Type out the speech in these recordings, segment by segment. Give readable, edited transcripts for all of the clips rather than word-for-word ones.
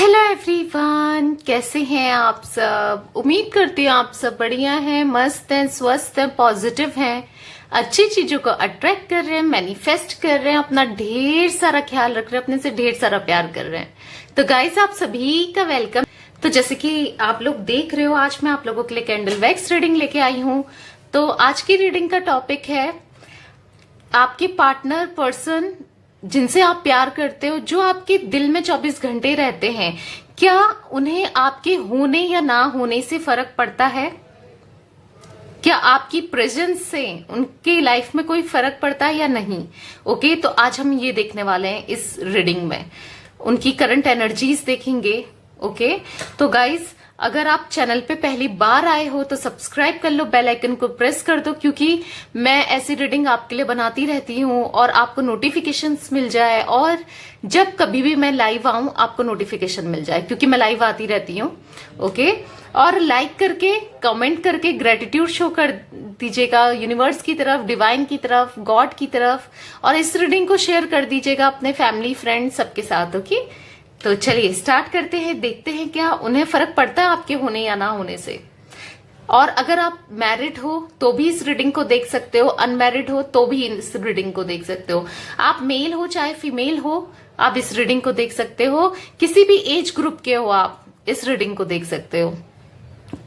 Hello everyone, कैसे हैं आप सब। उम्मीद करती हूँ आप सब बढ़िया हैं, मस्त हैं, स्वस्थ हैं, पॉजिटिव हैं, अच्छी चीजों को अट्रैक्ट कर रहे हैं, मैनिफेस्ट कर रहे हैं, अपना ढेर सारा ख्याल रख रहे हैं, अपने से ढेर सारा प्यार कर रहे हैं। तो गाइस, आप सभी का वेलकम। तो जैसे कि आप लोग देख रहे हो, आज मैं आप लोगों के लिए कैंडल वैक्स रीडिंग लेके आई हूँ। तो आज की रीडिंग का टॉपिक है आपके पार्टनर, पर्सन जिनसे आप प्यार करते हो, जो आपके दिल में 24 घंटे रहते हैं, क्या उन्हें आपके होने या ना होने से फर्क पड़ता है? क्या आपकी प्रेजेंस से उनकी लाइफ में कोई फर्क पड़ता है या नहीं? ओके, तो आज हम ये देखने वाले हैं इस रीडिंग में, उनकी करंट एनर्जीज देखेंगे। ओके, तो गाइज, अगर आप चैनल पे पहली बार आए हो तो सब्सक्राइब कर लो, बेल आइकन को प्रेस कर दो, क्योंकि मैं ऐसी रीडिंग आपके लिए बनाती रहती हूँ और आपको नोटिफिकेशंस मिल जाए, और जब कभी भी मैं लाइव आऊं आपको नोटिफिकेशन मिल जाए, क्योंकि मैं लाइव आती रहती हूँ। ओके, और लाइक करके, कमेंट करके ग्रेटिट्यूड शो कर दीजिएगा यूनिवर्स की तरफ, डिवाइन की तरफ, गॉड की तरफ, और इस रीडिंग को शेयर कर दीजिएगा अपने फैमिली, फ्रेंड सबके साथ। ओके, तो चलिए स्टार्ट करते हैं, देखते हैं क्या उन्हें फर्क पड़ता है आपके होने या ना होने से। और अगर आप मैरिड हो तो भी इस रीडिंग को देख सकते हो, अनमैरिड हो तो भी इस रीडिंग को देख सकते हो, आप मेल हो चाहे फीमेल हो, आप इस रीडिंग को देख सकते हो, किसी भी एज ग्रुप के हो आप इस रीडिंग को देख सकते हो,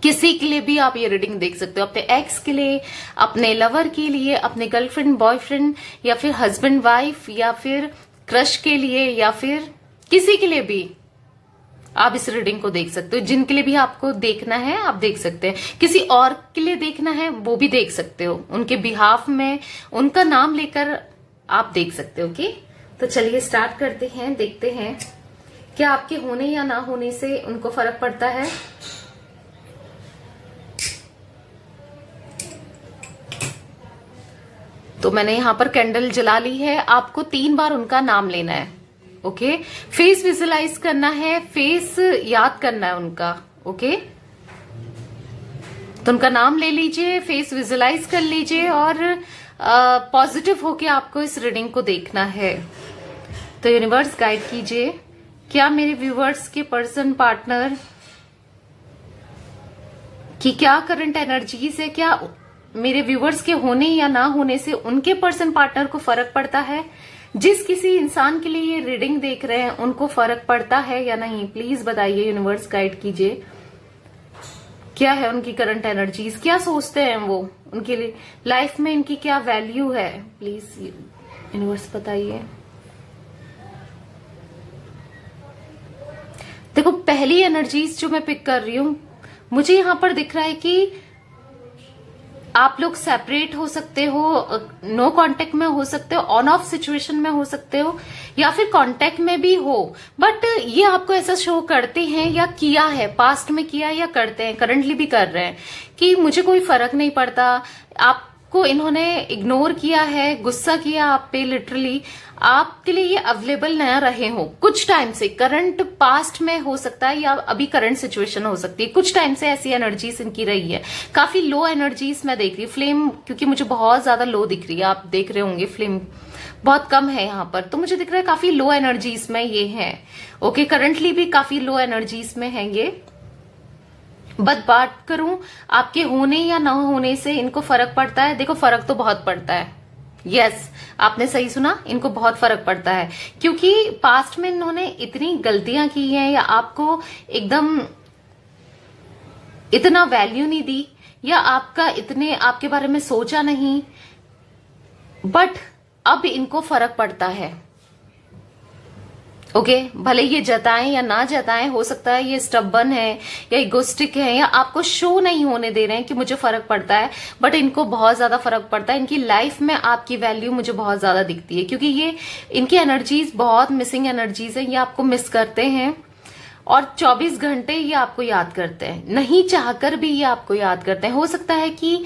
किसी के लिए भी आप ये रीडिंग देख सकते हो, अपने एक्स के लिए, अपने लवर के लिए, अपने गर्लफ्रेंड बॉयफ्रेंड, या फिर हस्बैंड वाइफ, या फिर क्रश के लिए, या फिर किसी के लिए भी आप इस रीडिंग को देख सकते हो। जिनके लिए भी आपको देखना है आप देख सकते हैं, किसी और के लिए देखना है वो भी देख सकते हो, उनके बिहाफ में उनका नाम लेकर आप देख सकते हो। ओके, तो चलिए स्टार्ट करते हैं, देखते हैं क्या आपके होने या ना होने से उनको फर्क पड़ता है। तो मैंने यहां पर कैंडल जला ली है, आपको 3 बार उनका नाम लेना है। ओके, फेस विजुलाइज करना है, फेस याद करना है उनका। ओके, तो उनका नाम ले लीजिए, फेस विजुलाइज कर लीजिए, और पॉजिटिव होके आपको इस रीडिंग को देखना है। तो यूनिवर्स गाइड कीजिए, क्या मेरे व्यूवर्स के पर्सन, पार्टनर की क्या करंट एनर्जीज है, क्या मेरे व्यूवर्स के होने या ना होने से उनके पर्सन, पार्टनर को फर्क पड़ता है? जिस किसी इंसान के लिए ये रीडिंग देख रहे हैं उनको फर्क पड़ता है या नहीं, प्लीज बताइए, यूनिवर्स गाइड कीजिए। क्या है उनकी करंट एनर्जीज, क्या सोचते हैं वो, उनके लिए लाइफ में इनकी क्या वैल्यू है, प्लीज यूनिवर्स बताइए। देखो, पहली एनर्जीज जो मैं पिक कर रही हूं, मुझे यहां पर दिख रहा है कि आप लोग सेपरेट हो सकते हो, नो कांटेक्ट में हो सकते हो, ऑन ऑफ सिचुएशन में हो सकते हो, या फिर कांटेक्ट में भी हो, बट ये आपको ऐसा शो करते हैं या किया है, पास्ट में किया या करते हैं, करंटली भी कर रहे हैं, कि मुझे कोई फर्क नहीं पड़ता। आपको इन्होंने इग्नोर किया है, गुस्सा किया आप पे, लिटरली आपके लिए ये अवेलेबल न रहे हो कुछ टाइम से, करंट पास्ट में हो सकता है या अभी करंट सिचुएशन हो सकती है, कुछ टाइम से ऐसी एनर्जीज इनकी रही है। काफी लो एनर्जीज मैं देख रही हूँ, फ्लेम क्योंकि मुझे बहुत ज्यादा लो दिख रही है, आप देख रहे होंगे फ्लेम बहुत कम है यहाँ पर, तो मुझे दिख रहा है काफी लो एनर्जीज में ये है। ओके, करंटली भी काफी लो एनर्जीज में है ये। बात करूं आपके होने या ना होने से इनको फर्क पड़ता है, देखो फर्क तो बहुत पड़ता है। यस, आपने सही सुना, इनको बहुत फर्क पड़ता है, क्योंकि पास्ट में इन्होंने इतनी गलतियां की हैं, या आपको एकदम इतना वैल्यू नहीं दी, या आपके बारे में सोचा नहीं, बट अब इनको फर्क पड़ता है। ओके, भले ये जताएं या ना जताएं, हो सकता है ये स्टबर्न है या इगोस्टिक है, या आपको शो नहीं होने दे रहे हैं कि मुझे फर्क पड़ता है, बट इनको बहुत ज्यादा फर्क पड़ता है। इनकी लाइफ में आपकी वैल्यू मुझे बहुत ज्यादा दिखती है, क्योंकि ये इनकी एनर्जीज बहुत मिसिंग एनर्जीज है, ये आपको मिस करते हैं, और 24 घंटे ये आपको याद करते हैं, नहीं चाहकर भी ये आपको याद करते हैं। हो सकता है कि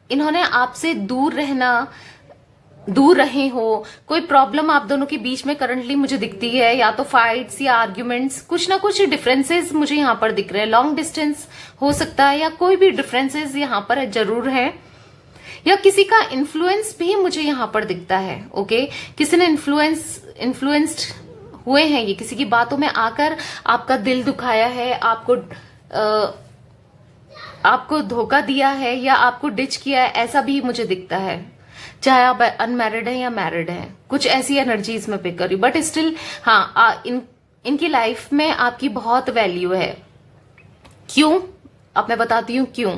इन्होंने आपसे दूर रहे हो, कोई प्रॉब्लम आप दोनों के बीच में करंटली मुझे दिखती है, या तो फाइट्स या आर्ग्यूमेंट्स, कुछ ना कुछ डिफरेंसेस मुझे यहाँ पर दिख रहे हैं, लॉन्ग डिस्टेंस हो सकता है, या कोई भी डिफरेंसेस यहाँ पर जरूर है, या किसी का इन्फ्लुएंस भी मुझे यहाँ पर दिखता है। ओके, किसी ने इन्फ्लुएंस्ड हुए हैं, ये किसी की बातों में आकर आपका दिल दुखाया है, आपको धोखा दिया है या आपको डिच किया है, ऐसा भी मुझे दिखता है। चाहे आप अनमैरिड हैं या मैरिड हैं, कुछ ऐसी एनर्जीज में पिक कर रही हूँ। बट स्टिल हाँ, इनकी लाइफ में आपकी बहुत वैल्यू है। क्यों? अब मैं बताती हूँ क्यों।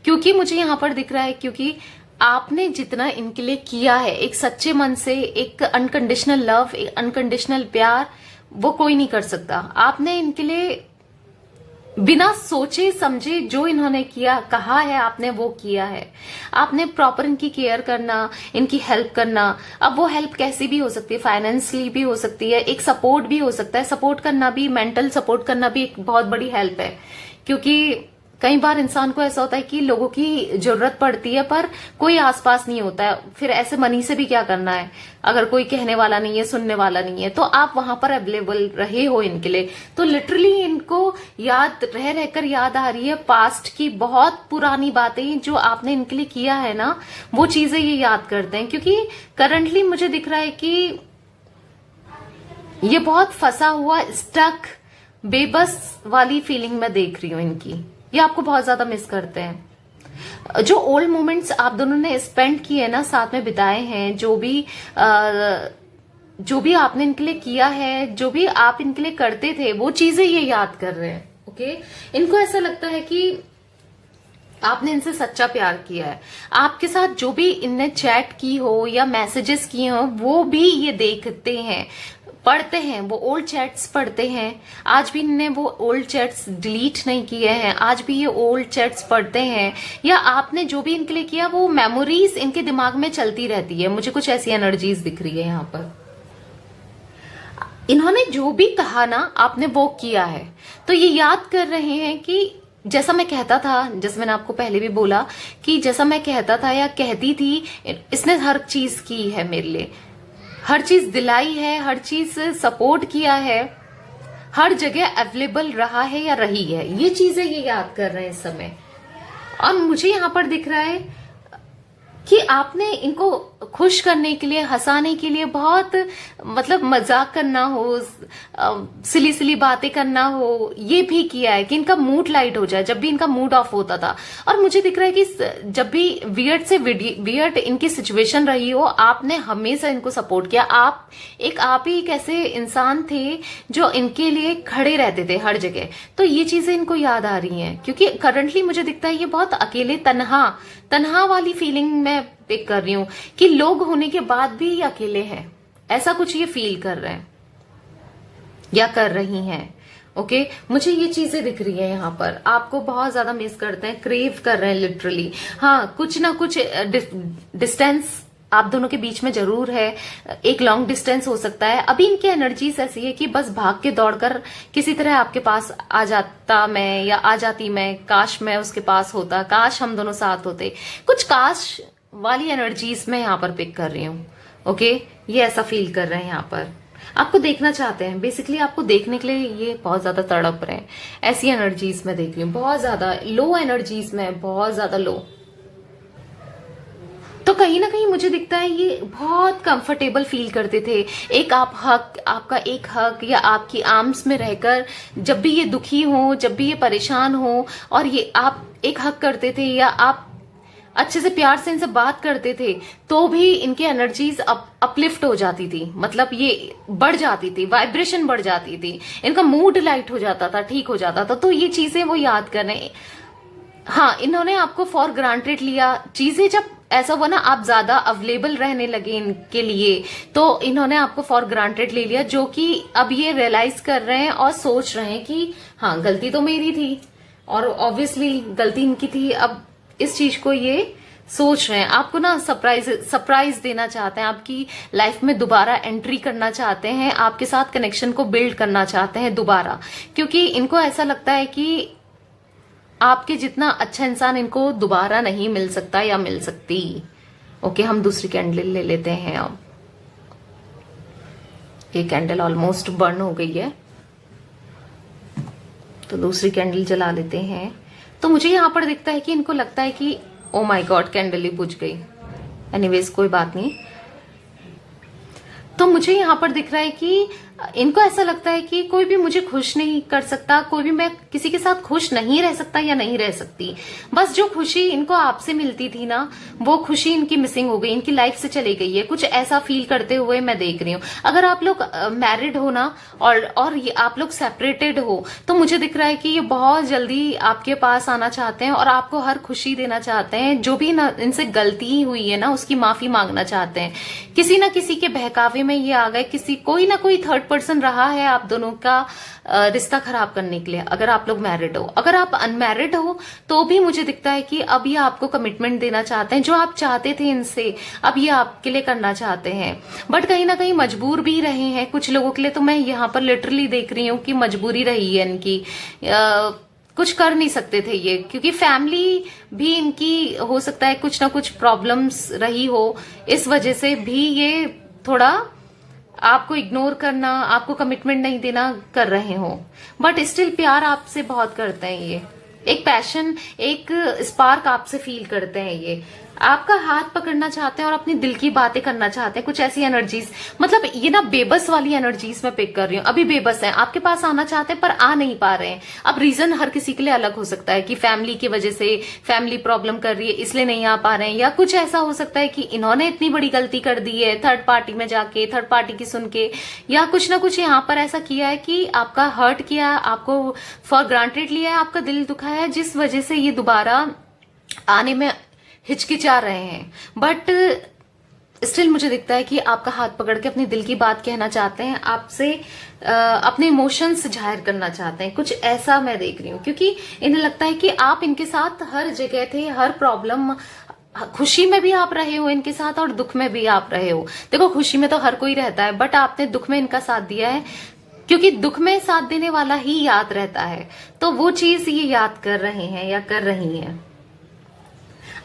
क्योंकि मुझे यहां पर दिख रहा है, क्योंकि आपने जितना इनके लिए किया है एक सच्चे मन से, एक अनकंडीशनल लव, एक अनकंडीशनल प्यार, वो कोई नहीं कर सकता। आपने इनके लिए बिना सोचे समझे जो इन्होंने किया कहा है, आपने वो किया है। आपने प्रॉपर इनकी केयर करना, इनकी हेल्प करना। अब वो हेल्प कैसी भी हो सकती है, फाइनेंशियली भी हो सकती है, एक सपोर्ट भी हो सकता है। सपोर्ट करना भी, मेंटल सपोर्ट करना भी एक बहुत बड़ी हेल्प है। क्योंकि कई बार इंसान को ऐसा होता है कि लोगों की जरूरत पड़ती है पर कोई आसपास नहीं होता है, फिर ऐसे मनी से भी क्या करना है अगर कोई कहने वाला नहीं है, सुनने वाला नहीं है। तो आप वहां पर अवेलेबल रहे हो इनके लिए। तो लिटरली इनको याद रहकर याद आ रही है पास्ट की बहुत पुरानी बातें जो आपने इनके लिए किया है ना, वो चीजें ये याद करते हैं। क्योंकि करंटली मुझे दिख रहा है कि ये बहुत फंसा हुआ, स्टक, बेबस वाली फीलिंग मैं देख रही हूं इनकी। ये आपको बहुत ज्यादा मिस करते हैं। जो ओल्ड मोमेंट्स आप दोनों ने स्पेंड किए ना, साथ में बिताए हैं, जो भी आपने इनके लिए किया है, जो भी आप इनके लिए करते थे, वो चीजें ये याद कर रहे हैं। ओके, इनको ऐसा लगता है कि आपने इनसे सच्चा प्यार किया है। आपके साथ जो भी इनने चैट की हो या मैसेजेस किए हो, वो भी ये देखते हैं, पढ़ते हैं, वो ओल्ड चैट्स पढ़ते हैं। आज भी इनने वो ओल्ड चैट्स डिलीट नहीं किए हैं, आज भी ये ओल्ड चैट्स पढ़ते हैं। या आपने जो भी इनके लिए किया, वो मेमोरीज इनके दिमाग में चलती रहती है। मुझे कुछ ऐसी एनर्जीज दिख रही है यहाँ पर। इन्होंने जो भी कहा ना, आपने वो किया है। तो ये याद कर रहे हैं कि जैसा मैं कहता था, जैसे मैंने आपको पहले भी बोला कि जैसा मैं कहता था या कहती थी, इसने हर चीज की है मेरे लिए, हर चीज दिलाई है, हर चीज सपोर्ट किया है, हर जगह अवेलेबल रहा है या रही है। ये चीजें ये याद कर रहे हैं इस समय। और मुझे यहां पर दिख रहा है कि आपने इनको खुश करने के लिए, हंसाने के लिए बहुत मतलब मजाक करना हो, सिली सिली बातें करना हो, ये भी किया है कि इनका मूड लाइट हो जाए जब भी इनका मूड ऑफ होता था। और मुझे दिख रहा है कि जब भी वियर्ड से वियर्ड इनकी सिचुएशन रही हो, आपने हमेशा इनको सपोर्ट किया। आप ही एक ऐसे इंसान थे जो इनके लिए खड़े रहते थे हर जगह। तो ये चीजें इनको याद आ रही हैं, क्योंकि करंटली मुझे दिखता है ये बहुत अकेले, तन्हा वाली फीलिंग मैं पिक कर रही हूं कि लोग होने के बाद भी ये अकेले हैं, ऐसा कुछ ये फील कर रहे हैं या कर रही हैं। ओके, मुझे ये चीजें दिख रही है यहाँ पर। आपको बहुत ज्यादा मिस करते हैं, क्रेव कर रहे हैं लिटरली। हाँ, कुछ ना कुछ डिस्टेंस आप दोनों के बीच में जरूर है, एक लॉन्ग डिस्टेंस हो सकता है। अभी इनकी एनर्जीज ऐसी है कि बस भाग के दौड़कर किसी तरह आपके पास आ जाता मैं, या आ जाती मैं, काश मैं उसके पास होता, काश हम दोनों साथ होते। कुछ काश वाली एनर्जीज मैं यहाँ पर पिक कर रही हूँ। ओके, ये ऐसा फील कर रहे हैं यहाँ पर। आपको देखना चाहते हैं, बेसिकली आपको देखने के लिए ये बहुत ज्यादा तड़प रहे हैं। ऐसी एनर्जीज में देख रही हूँ, बहुत ज्यादा लो एनर्जीज में, बहुत ज्यादा लो। तो कहीं ना कहीं मुझे दिखता है ये बहुत कंफर्टेबल फील करते थे। आपका एक हक या आपकी आर्म्स में रहकर जब भी ये दुखी हो, जब भी ये परेशान हो, और ये आप एक हक करते थे या आप अच्छे से प्यार से इनसे बात करते थे, तो भी इनकी एनर्जीज अपलिफ्ट हो जाती थी, मतलब ये बढ़ जाती थी, वाइब्रेशन बढ़ जाती थी, इनका मूड लाइट हो जाता था, ठीक हो जाता था। तो ये चीजें वो याद कर रहे हैं। हाँ, इन्होंने आपको फॉर ग्रांटेड लिया। चीजें जब ऐसा हुआ ना, आप ज्यादा अवेलेबल रहने लगे इनके लिए, तो इन्होंने आपको फॉर ग्रांटेड ले लिया, जो कि अब ये रियलाइज कर रहे हैं और सोच रहे हैं कि हाँ, गलती तो मेरी थी और ऑब्वियसली गलती इनकी थी। अब इस चीज को ये सोच रहे हैं। आपको ना सरप्राइज देना चाहते हैं, आपकी लाइफ में दोबारा एंट्री करना चाहते हैं, आपके साथ कनेक्शन को बिल्ड करना चाहते हैं दोबारा, क्योंकि इनको ऐसा लगता है कि आपके जितना अच्छा इंसान इनको दोबारा नहीं मिल सकता या मिल सकती। ओके, हम दूसरी कैंडल ले लेते हैं। अब ये कैंडल ऑलमोस्ट बर्न हो गई है, तो दूसरी कैंडल जला लेते हैं। तो मुझे यहां पर दिखता है कि इनको लगता है कि ओ माय गॉड, कैंडल ही बुझ गई। एनीवेज, कोई बात नहीं। तो मुझे यहां पर दिख रहा है कि इनको ऐसा लगता है कि कोई भी मुझे खुश नहीं कर सकता, कोई भी, मैं किसी के साथ खुश नहीं रह सकता या नहीं रह सकती। बस जो खुशी इनको आपसे मिलती थी ना, वो खुशी इनकी मिसिंग हो गई, इनकी लाइफ से चली गई है। कुछ ऐसा फील करते हुए मैं देख रही हूँ। अगर आप लोग मैरिड हो ना और ये आप लोग सेपरेटेड हो, तो मुझे दिख रहा है कि ये बहुत जल्दी आपके पास आना चाहते हैं और आपको हर खुशी देना चाहते हैं। जो भी ना इनसे गलती हुई है ना, उसकी माफी मांगना चाहते हैं। किसी ना किसी के बहकावे में ये आ गए, कोई ना कोई थर्ड पर्सन रहा है आप दोनों का रिश्ता खराब करने के लिए। अगर आप लोग मैरिड हो, अगर आप अनमैरिड हो, तो भी मुझे दिखता है कि अब ये आपको कमिटमेंट देना चाहते हैं। जो आप चाहते थे इनसे, अब ये आपके लिए करना चाहते हैं, बट कहीं ना कहीं मजबूर भी रहे हैं कुछ लोगों के लिए। तो मैं यहाँ पर लिटरली देख रही हूँ कि मजबूरी रही है इनकी। कुछ कर नहीं सकते थे ये, क्योंकि फैमिली भी इनकी हो सकता है कुछ ना कुछ प्रॉब्लम्स रही हो, इस वजह से भी ये थोड़ा आपको इग्नोर करना, आपको कमिटमेंट नहीं देना कर रहे हो। बट स्टिल प्यार आपसे बहुत करते हैं ये, एक पैशन, एक स्पार्क आपसे फील करते हैं ये। आपका हाथ पकड़ना चाहते हैं और अपनी दिल की बातें करना चाहते हैं। कुछ ऐसी एनर्जीज, मतलब ये ना बेबस वाली एनर्जीज मैं पिक कर रही हूँ। अभी बेबस हैं, आपके पास आना चाहते हैं पर आ नहीं पा रहे हैं। अब रीजन हर किसी के लिए अलग हो सकता है कि फैमिली की वजह से, फैमिली प्रॉब्लम कर रही है इसलिए नहीं आ पा रहे हैं, या कुछ ऐसा हो सकता है कि इन्होंने इतनी बड़ी गलती कर दी है थर्ड पार्टी में जाके, थर्ड पार्टी की सुन के, या कुछ ना कुछ यहाँ पर ऐसा किया है कि आपका हर्ट किया, आपको फॉर ग्रांटेड लिया है, आपका दिल दुखाया है, जिस वजह से ये दोबारा आने में हिचकिचा रहे हैं। बट स्टिल मुझे दिखता है कि आपका हाथ पकड़ के अपनी दिल की बात कहना चाहते हैं, आपसे अपने इमोशंस जाहिर करना चाहते हैं। कुछ ऐसा मैं देख रही हूँ, क्योंकि इन्हें लगता है कि आप इनके साथ हर जगह थे, हर प्रॉब्लम, खुशी में भी आप रहे हो इनके साथ और दुख में भी आप रहे हो। देखो खुशी में तो हर कोई रहता है, बट आपने दुख में इनका साथ दिया है, क्योंकि दुख में साथ देने वाला ही याद रहता है। तो वो चीज ये याद कर रहे हैं या कर रही हैं।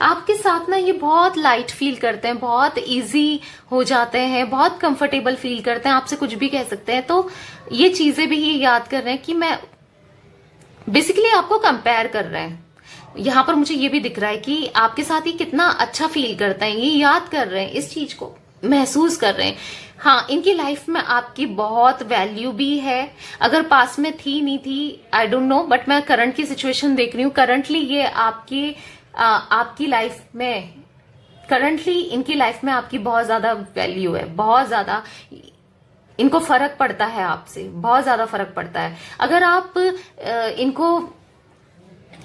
आपके साथ ना ये बहुत लाइट फील करते हैं, बहुत इजी हो जाते हैं, बहुत कंफर्टेबल फील करते हैं, आपसे कुछ भी कह सकते हैं। तो ये चीजें भी ये याद कर रहे हैं कि मैं बेसिकली आपको कंपेयर कर रहे हैं। यहाँ पर मुझे ये भी दिख रहा है कि आपके साथ ये कितना अच्छा फील करते हैं, ये याद कर रहे हैं, इस चीज को महसूस कर रहे हैं। हाँ, इनकी लाइफ में आपकी बहुत वैल्यू भी है। अगर पास में थी नहीं थी, आई डोंट नो, बट मैं करंट की सिचुएशन देख रही हूँ। करंटली ये आपकी लाइफ में, करंटली इनकी लाइफ में आपकी बहुत ज्यादा वैल्यू है, बहुत ज्यादा इनको फर्क पड़ता है आपसे, बहुत ज्यादा फर्क पड़ता है। अगर आप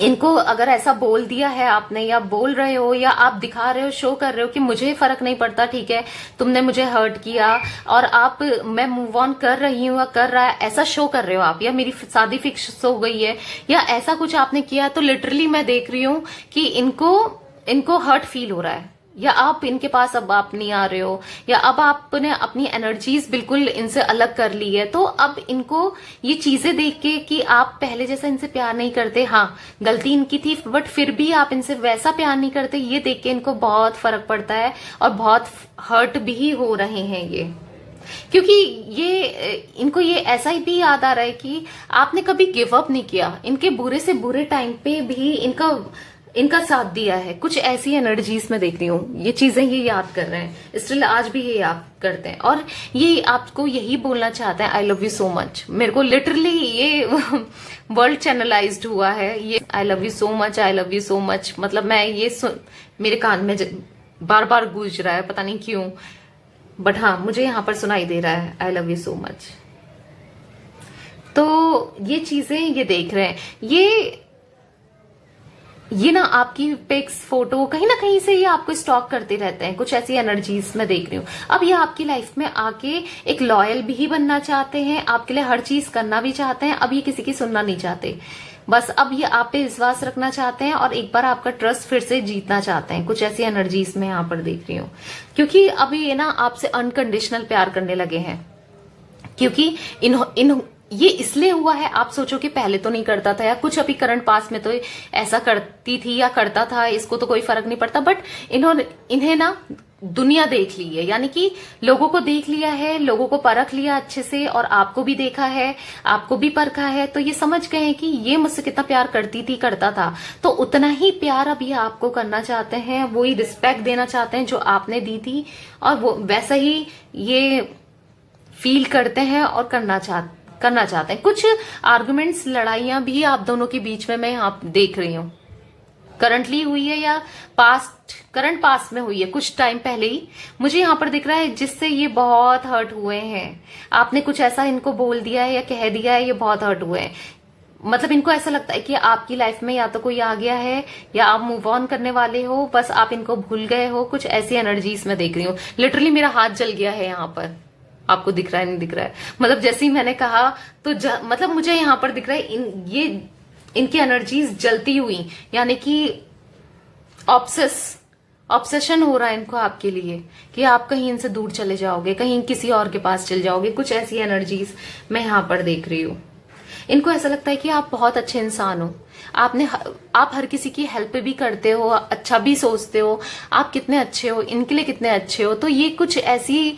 इनको अगर ऐसा बोल दिया है आपने, या बोल रहे हो, या आप दिखा रहे हो, शो कर रहे हो कि मुझे फर्क नहीं पड़ता, ठीक है, तुमने मुझे हर्ट किया और मैं मूव ऑन कर रही हूँ या कर रहा है, ऐसा शो कर रहे हो आप, या मेरी शादी फिक्स हो गई है, या ऐसा कुछ आपने किया, तो लिटरली मैं देख रही हूँ कि इनको हर्ट फील हो रहा है। या आप इनके पास अब आप नहीं आ रहे हो, या अब आपने अपनी एनर्जीज बिल्कुल इनसे अलग कर ली है। तो अब इनको ये चीजें देख के कि आप पहले जैसा इनसे प्यार नहीं करते, हाँ गलती इनकी थी, बट फिर भी आप इनसे वैसा प्यार नहीं करते, ये देख के इनको बहुत फर्क पड़ता है और बहुत हर्ट भी हो रहे हैं ये। क्योंकि इनको ये ऐसा ही भी याद आ रहा है कि आपने कभी गिव अप नहीं किया, इनके बुरे से बुरे टाइम पे भी इनका साथ दिया है। कुछ ऐसी एनर्जीज में देख रही हूँ, ये चीजें ये याद कर रहे हैं, स्टिल आज भी ये याद करते हैं और ये आपको यही बोलना चाहते हैं, आई लव यू सो मच। मेरे को लिटरली ये वर्ल्ड चैनलाइज्ड हुआ है ये, आई love you so much, I love you so much. मतलब मैं ये मेरे कान में बार बार गूंज रहा है, पता नहीं क्यों, बट हाँ मुझे यहाँ पर सुनाई दे रहा है, आई लव यू सो मच। तो ये चीजें ये देख रहे हैं, ये ना आपकी पिक्स, फोटो कहीं ना कहीं से ये आपको स्टॉक करते रहते हैं। कुछ ऐसी एनर्जीज मैं देख रही हूँ। अब ये आपकी लाइफ में आके एक लॉयल भी बनना चाहते हैं, आपके लिए हर चीज करना भी चाहते हैं। अब ये किसी की सुनना नहीं चाहते, बस अब ये आप पे विश्वास रखना चाहते हैं और एक बार आपका ट्रस्ट फिर से जीतना चाहते हैं। कुछ ऐसी एनर्जीज मैं यहाँ पर देख रही हूँ, क्योंकि अब ये ना आपसे अनकंडीशनल प्यार करने लगे हैं। क्योंकि ये इसलिए हुआ है, आप सोचो कि पहले तो नहीं करता था, या कुछ अभी करंट पास में तो ऐसा करती थी या करता था, इसको तो कोई फर्क नहीं पड़ता, बट इन्हें ना दुनिया देख ली है, यानी कि लोगों को देख लिया है, लोगों को परख लिया अच्छे से, और आपको भी देखा है, आपको भी परखा है। तो ये समझ गए हैं कि ये मुझसे कितना प्यार करता था, तो उतना ही प्यार अब ये आपको करना चाहते हैं, वही रिस्पेक्ट देना चाहते हैं जो आपने दी थी, और वो वैसा ही ये फील करते हैं और करना चाहते हैं। कुछ आर्गुमेंट्स, लड़ाइयां भी आप दोनों के बीच में मैं यहाँ देख रही हूँ, करंटली हुई है या करंट पास्ट में हुई है, कुछ टाइम पहले ही मुझे यहाँ पर दिख रहा है, जिससे ये बहुत हर्ट हुए हैं। आपने कुछ ऐसा इनको बोल दिया है या कह दिया है, ये बहुत हर्ट हुए हैं। मतलब इनको ऐसा लगता है कि आपकी लाइफ में या तो कोई आ गया है या आप मूव ऑन करने वाले हो, बस आप इनको भूल गए हो। कुछ ऐसी एनर्जीज में देख रही हूँ। लिटरली मेरा हाथ जल गया है यहाँ पर, आपको दिख रहा है नहीं दिख रहा है? मतलब जैसे ही मैंने कहा तो मतलब मुझे यहाँ पर दिख रहा है इनकी एनर्जीज जलती हुई, यानी कि ऑब्सेशन हो रहा है इनको आपके लिए कि आप कहीं इनसे दूर चले जाओगे, कहीं किसी और के पास चले जाओगे। कुछ ऐसी एनर्जीज मैं यहाँ पर देख रही हूँ। इनको ऐसा लगता है कि आप बहुत अच्छे इंसान हो, आप हर किसी की हेल्प भी करते हो, अच्छा भी सोचते हो, आप कितने अच्छे हो, इनके लिए कितने अच्छे हो। तो ये कुछ ऐसी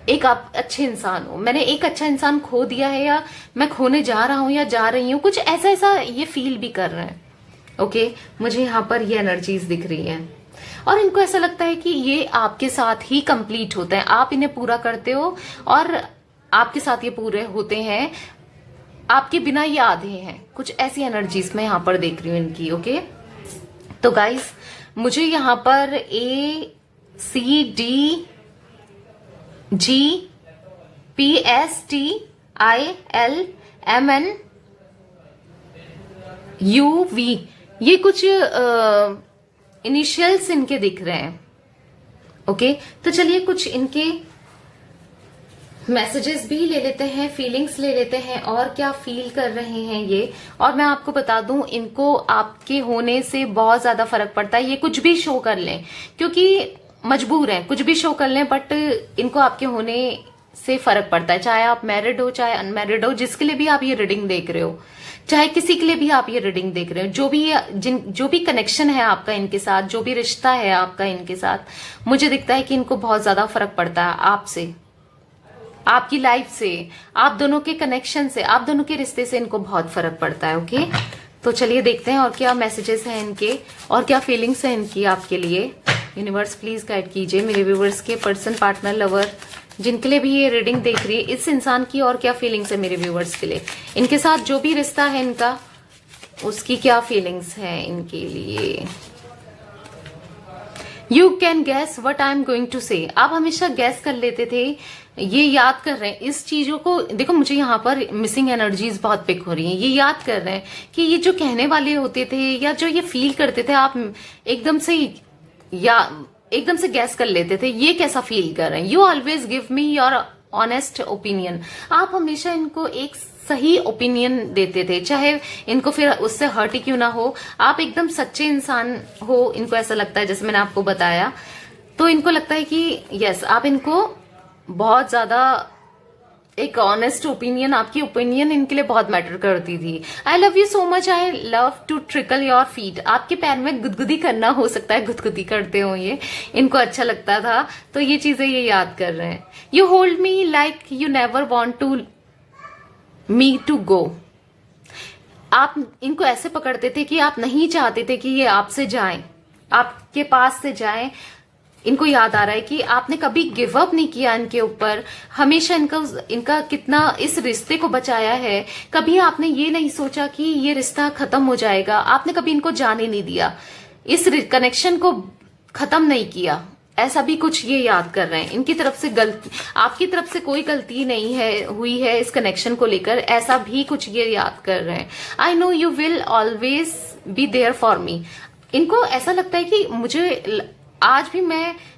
एक आप अच्छे इंसान हो। मैंने एक अच्छा इंसान खो दिया है या मैं खोने जा रहा हूं या जा रही हूं, कुछ ऐसा ये फील भी कर रहे हैं। ओके, मुझे यहाँ पर ये एनर्जीज दिख रही है और इनको ऐसा लगता है कि ये आपके साथ ही कंप्लीट होते हैं, आप इन्हें पूरा करते हो और आपके साथ ये पूरे होते हैं, आपके बिना ये आधे हैं। कुछ ऐसी एनर्जीज मैं यहां पर देख रही हूं इनकी। ओके, तो गाइस मुझे यहां पर ACDGPSTILMNUV ये कुछ इनिशियल्स इनके दिख रहे हैं। ओके, तो चलिए कुछ इनके मैसेजेस भी ले लेते हैं, फीलिंग्स ले लेते हैं और क्या फील कर रहे हैं ये। और मैं आपको बता दूं, इनको आपके होने से बहुत ज्यादा फर्क पड़ता है। ये कुछ भी शो कर लें, क्योंकि मजबूर हैं, कुछ भी शो कर लें, बट इनको आपके होने से फर्क पड़ता है। चाहे आप मैरिड हो चाहे अनमैरिड हो, जिसके लिए भी आप ये रीडिंग देख रहे हो, चाहे किसी के लिए भी आप ये रीडिंग देख रहे हो, जो भी कनेक्शन है आपका इनके साथ, जो भी रिश्ता है आपका इनके साथ, मुझे दिखता है कि इनको बहुत ज्यादा फर्क पड़ता है आपसे, आपकी लाइफ से, आप दोनों के कनेक्शन से, आप दोनों के रिश्ते से इनको बहुत फर्क पड़ता है। ओके, तो चलिए देखते हैं और क्या मैसेजेस हैं इनके और क्या फीलिंग्स हैं इनकी आपके लिए। यूनिवर्स प्लीज गाइड कीजिए मेरे व्यूवर्स के, पर्सन, पार्टनर, लवर, जिनके लिए भी ये रीडिंग देख रही है, इस इंसान की और क्या फीलिंग्स है मेरे व्यूवर्स के लिए, इनके साथ जो भी रिश्ता है इनका, उसकी क्या फीलिंग्स है इनके लिए। You can guess what I am going to say. आप हमेशा गैस कर लेते थे, ये याद कर रहे हैं इस चीजों को। देखो मुझे यहाँ पर मिसिंग एनर्जीज बहुत पिक हो रही हैं। ये याद कर रहे हैं कि ये जो कहने वाले होते थे या जो ये फील करते थे, आप एकदम से गैस कर लेते थे ये कैसा फील कर रहे हैं। You always give me your honest opinion. आप हमेशा इनको एक सही ओपिनियन देते थे, चाहे इनको फिर उससे हर्ट ही क्यों ना हो। आप एकदम सच्चे इंसान हो, इनको ऐसा लगता है, जैसे मैंने आपको बताया। तो इनको लगता है कि यस, आप इनको बहुत ज्यादा एक ऑनेस्ट ओपिनियन, आपकी ओपिनियन इनके लिए बहुत मैटर करती थी। I love you so much, I love to trickle your feet. आपके पैर में गुदगुदी करना, हो सकता है गुदगुदी करते हो, ये इनको अच्छा लगता था, तो ये चीजें ये याद कर रहे हैं। You hold me like you never want to me to go. आप इनको ऐसे पकड़ते थे कि आप नहीं चाहते थे कि ये आपसे जाएं, आपके पास से जाएं। इनको याद आ रहा है कि आपने कभी गिव अप नहीं किया इनके ऊपर, हमेशा इनका कितना इस रिश्ते को बचाया है। कभी आपने ये नहीं सोचा कि ये रिश्ता खत्म हो जाएगा, आपने कभी इनको जाने नहीं दिया, इस कनेक्शन को खत्म नहीं किया। ऐसा भी कुछ ये याद कर रहे हैं। इनकी तरफ से गलती, आपकी तरफ से कोई गलती नहीं है हुई है इस कनेक्शन को लेकर, ऐसा भी कुछ ये याद कर रहे हैं। I know you will always be there for me. इनको ऐसा लगता है कि आज भी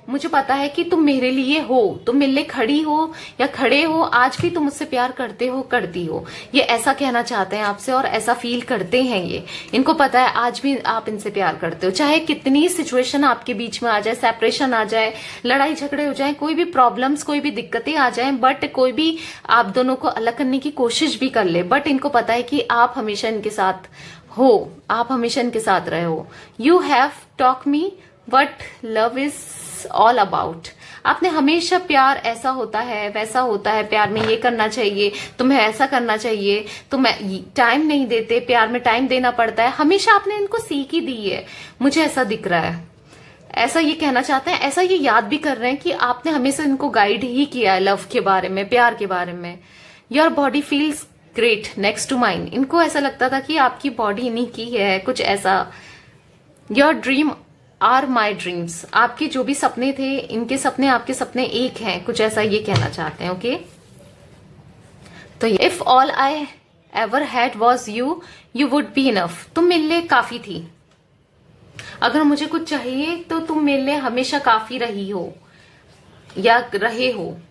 मुझे पता है कि तुम मेरे लिए हो, तुम मेरे लिए खड़ी हो या खड़े हो, आज भी तुम मुझसे प्यार करते हो, करती हो। ये ऐसा कहना चाहते हैं आपसे और ऐसा फील करते हैं ये। इनको पता है आज भी आप इनसे प्यार करते हो, चाहे कितनी सिचुएशन आपके बीच में आ जाए, सेपरेशन आ जाए, लड़ाई झगड़े हो जाए, कोई भी प्रॉब्लम्स, कोई भी दिक्कतें आ जाए, बट कोई भी आप दोनों को अलग करने की कोशिश भी कर ले, बट इनको पता है कि आप हमेशा इनके साथ हो, आप हमेशा इनके साथ रहे हो। You have talk me what love is all about. आपने हमेशा प्यार ऐसा होता है, वैसा होता है, प्यार में ये करना चाहिए, तुम्हें ऐसा करना चाहिए, तुम टाइम नहीं देते, प्यार में टाइम देना पड़ता है, हमेशा आपने इनको सीख ही दी है। मुझे ऐसा दिख रहा है, ऐसा ये कहना चाहते हैं, ऐसा ये याद भी कर रहे हैं कि आपने हमेशा इनको गाइड ही किया है लव के बारे में, प्यार के बारे में। Your body feels great next to mine. इनको ऐसा लगता था कि आपकी बॉडी इन्हीं की है, कुछ ऐसा। Your dream are my dreams. आपके जो भी सपने थे, इनके सपने आपके सपने एक हैं, कुछ ऐसा ये कहना चाहते हैं। ओके, तो if all I ever had was you, you would be enough. तुम मेरे लिए काफी थी। अगर मुझे कुछ चाहिए तो तुम मेरे लिए हमेशा काफी रही हो या रहे हो।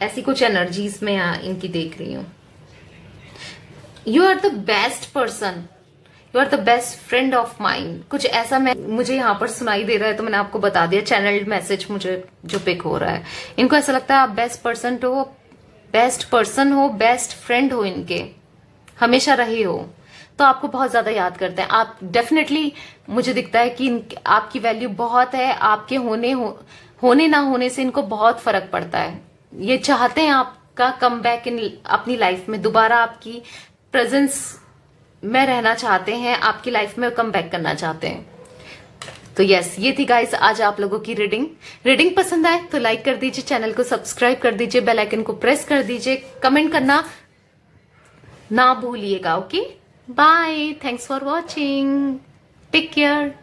ऐसी कुछ एनर्जीज में इनकी देख रही हूं। You are the best person, you are the best friend of mind. कुछ ऐसा मुझे यहाँ पर सुनाई दे रहा है, तो मैंने आपको बता दिया। चैनल्ड मैसेज मुझे जो पिक हो रहा है, इनको ऐसा लगता है आप बेस्ट पर्सन हो, बेस्ट फ्रेंड हो, इनके हमेशा रहे हो। तो आपको बहुत ज्यादा याद करते हैं। आप डेफिनेटली, मुझे दिखता है कि आपकी वैल्यू बहुत है। आपके होने ना होने से इनको बहुत फर्क पड़ता है। ये चाहते हैं आपका कम बैक इन अपनी लाइफ में, दोबारा आपकी प्रेजेंस में रहना चाहते हैं, आपकी लाइफ में कम बैक करना चाहते हैं। तो यस, ये थी गाइस आज आप लोगों की रीडिंग पसंद आए तो लाइक कर दीजिए, चैनल को सब्सक्राइब कर दीजिए, बेल आइकन को प्रेस कर दीजिए, कमेंट करना ना भूलिएगा। Okay, bye, thanks for watching, take care.